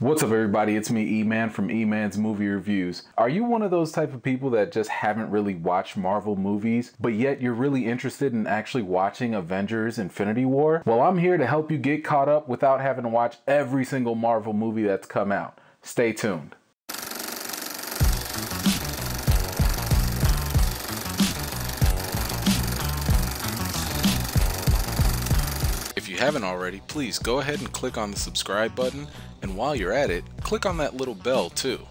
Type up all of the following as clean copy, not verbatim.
What's up everybody, it's me E-Man from E-Man's Movie Reviews. Are you one of those type of people that just haven't really watched Marvel movies, but yet you're really interested in actually watching Avengers Infinity War? Well, I'm here to help you get caught up without having to watch every single Marvel movie that's come out. Stay tuned. If you haven't already, please go ahead and click on the subscribe button, and while you're at it, click on that little bell too.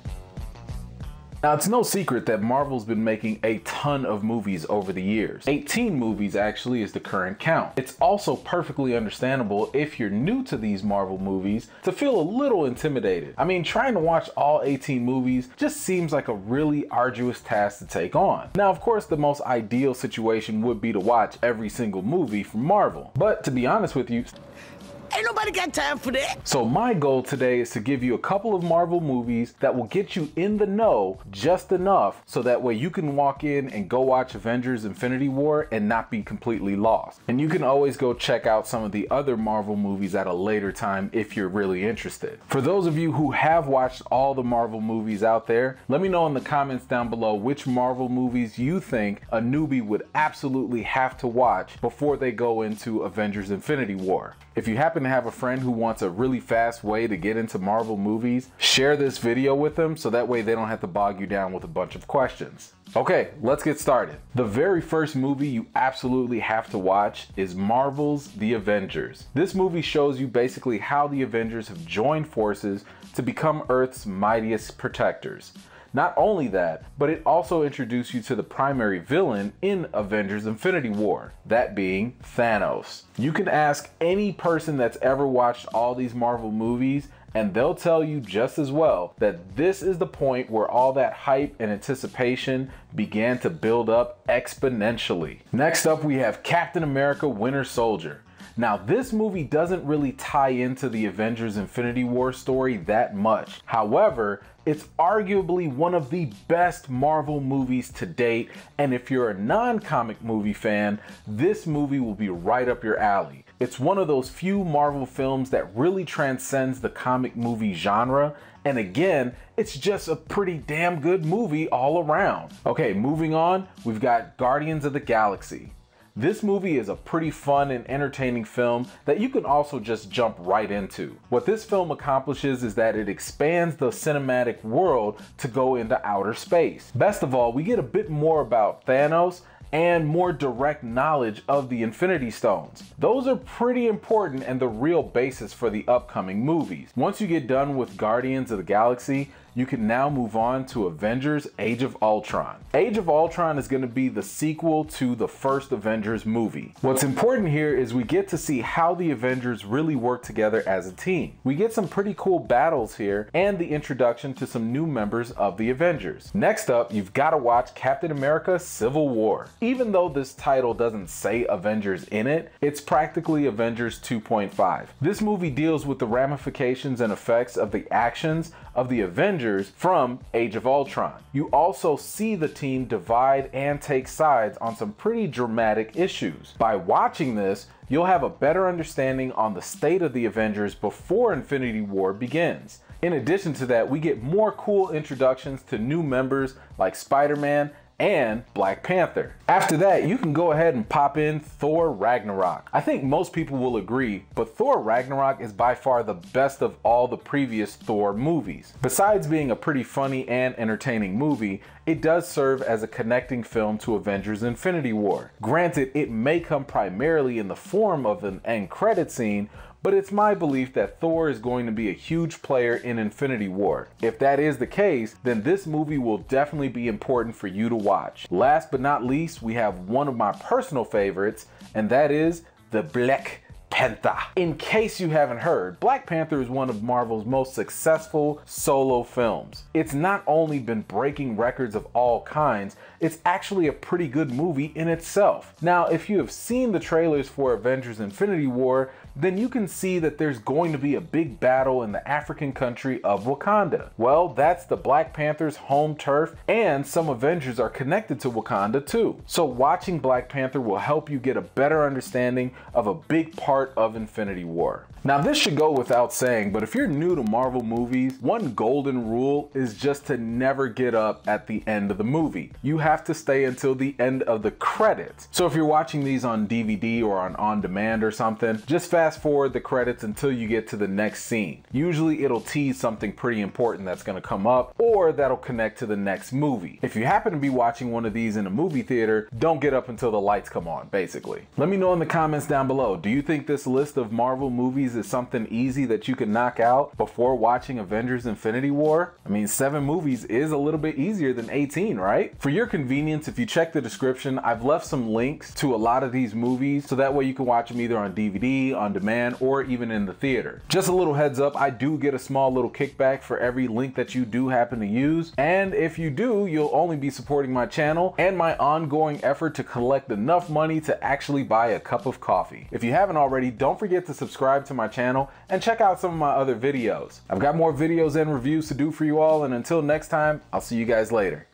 Now, it's no secret that Marvel's been making a ton of movies over the years. 18 movies actually is the current count. It's also perfectly understandable if you're new to these Marvel movies to feel a little intimidated. I mean, trying to watch all 18 movies just seems like a really arduous task to take on. Now, of course, the most ideal situation would be to watch every single movie from Marvel. But to be honest with you, ain't nobody got time for that. So my goal today is to give you a couple of Marvel movies that will get you in the know just enough so that way you can walk in and go watch Avengers Infinity War and not be completely lost. And you can always go check out some of the other Marvel movies at a later time if you're really interested. For those of you who have watched all the Marvel movies out there, let me know in the comments down below which Marvel movies you think a newbie would absolutely have to watch before they go into Avengers Infinity War. If you happen to have a friend who wants a really fast way to get into Marvel movies, share this video with them so that way they don't have to bog you down with a bunch of questions. Okay, let's get started. The very first movie you absolutely have to watch is Marvel's The Avengers. This movie shows you basically how the Avengers have joined forces to become Earth's mightiest protectors. Not only that, but it also introduced you to the primary villain in Avengers Infinity War, that being Thanos. You can ask any person that's ever watched all these Marvel movies and they'll tell you just as well that this is the point where all that hype and anticipation began to build up exponentially. Next up, we have Captain America: Winter Soldier. Now, this movie doesn't really tie into the Avengers Infinity War story that much. However, it's arguably one of the best Marvel movies to date, and if you're a non-comic movie fan, this movie will be right up your alley. It's one of those few Marvel films that really transcends the comic movie genre, and again, it's just a pretty damn good movie all around. Okay, moving on, we've got Guardians of the Galaxy. This movie is a pretty fun and entertaining film that you can also just jump right into. What this film accomplishes is that it expands the cinematic world to go into outer space. Best of all, we get a bit more about Thanos and more direct knowledge of the Infinity Stones. Those are pretty important and the real basis for the upcoming movies. Once you get done with Guardians of the Galaxy, you can now move on to Avengers Age of Ultron. Age of Ultron is going to be the sequel to the first Avengers movie. What's important here is we get to see how the Avengers really work together as a team. We get some pretty cool battles here and the introduction to some new members of the Avengers. Next up, you've got to watch Captain America: Civil War. Even though this title doesn't say Avengers in it, it's practically Avengers 2.5. This movie deals with the ramifications and effects of the actions of the Avengers from Age of Ultron. You also see the team divide and take sides on some pretty dramatic issues. By watching this, you'll have a better understanding on the state of the Avengers before Infinity War begins. In addition to that, we get more cool introductions to new members like Spider-Man and Black Panther. After that, you can go ahead and pop in Thor Ragnarok. I think most people will agree, but Thor Ragnarok is by far the best of all the previous Thor movies. Besides being a pretty funny and entertaining movie, it does serve as a connecting film to Avengers Infinity War. Granted, it may come primarily in the form of an end credit scene, but it's my belief that Thor is going to be a huge player in Infinity War. If that is the case, then this movie will definitely be important for you to watch. Last but not least, we have one of my personal favorites, and that is the Black Panther. In case you haven't heard, Black Panther is one of Marvel's most successful solo films. It's not only been breaking records of all kinds, it's actually a pretty good movie in itself. Now, if you have seen the trailers for Avengers Infinity War, then you can see that there's going to be a big battle in the African country of Wakanda. Well, that's the Black Panther's home turf, and some Avengers are connected to Wakanda too. So watching Black Panther will help you get a better understanding of a big part of Infinity War. Now this should go without saying, but if you're new to Marvel movies, one golden rule is just to never get up at the end of the movie. You have to stay until the end of the credits. So if you're watching these on DVD or on demand or something, just fast forward the credits until you get to the next scene. Usually it'll tease something pretty important that's going to come up or that'll connect to the next movie. If you happen to be watching one of these in a movie theater, don't get up until the lights come on, basically. Let me know in the comments down below, do you think this list of Marvel movies is something easy that you can knock out before watching Avengers Infinity War? I mean, 7 movies is a little bit easier than 18, right? For your convenience, if you check the description, I've left some links to a lot of these movies so that way you can watch them either on DVD, on demand, or even in the theater. Just a little heads up, I do get a small little kickback for every link that you do happen to use, and if you do, you'll only be supporting my channel and my ongoing effort to collect enough money to actually buy a cup of coffee. If you haven't already, don't forget to subscribe to my channel and check out some of my other videos. I've got more videos and reviews to do for you all, and until next time, I'll see you guys later.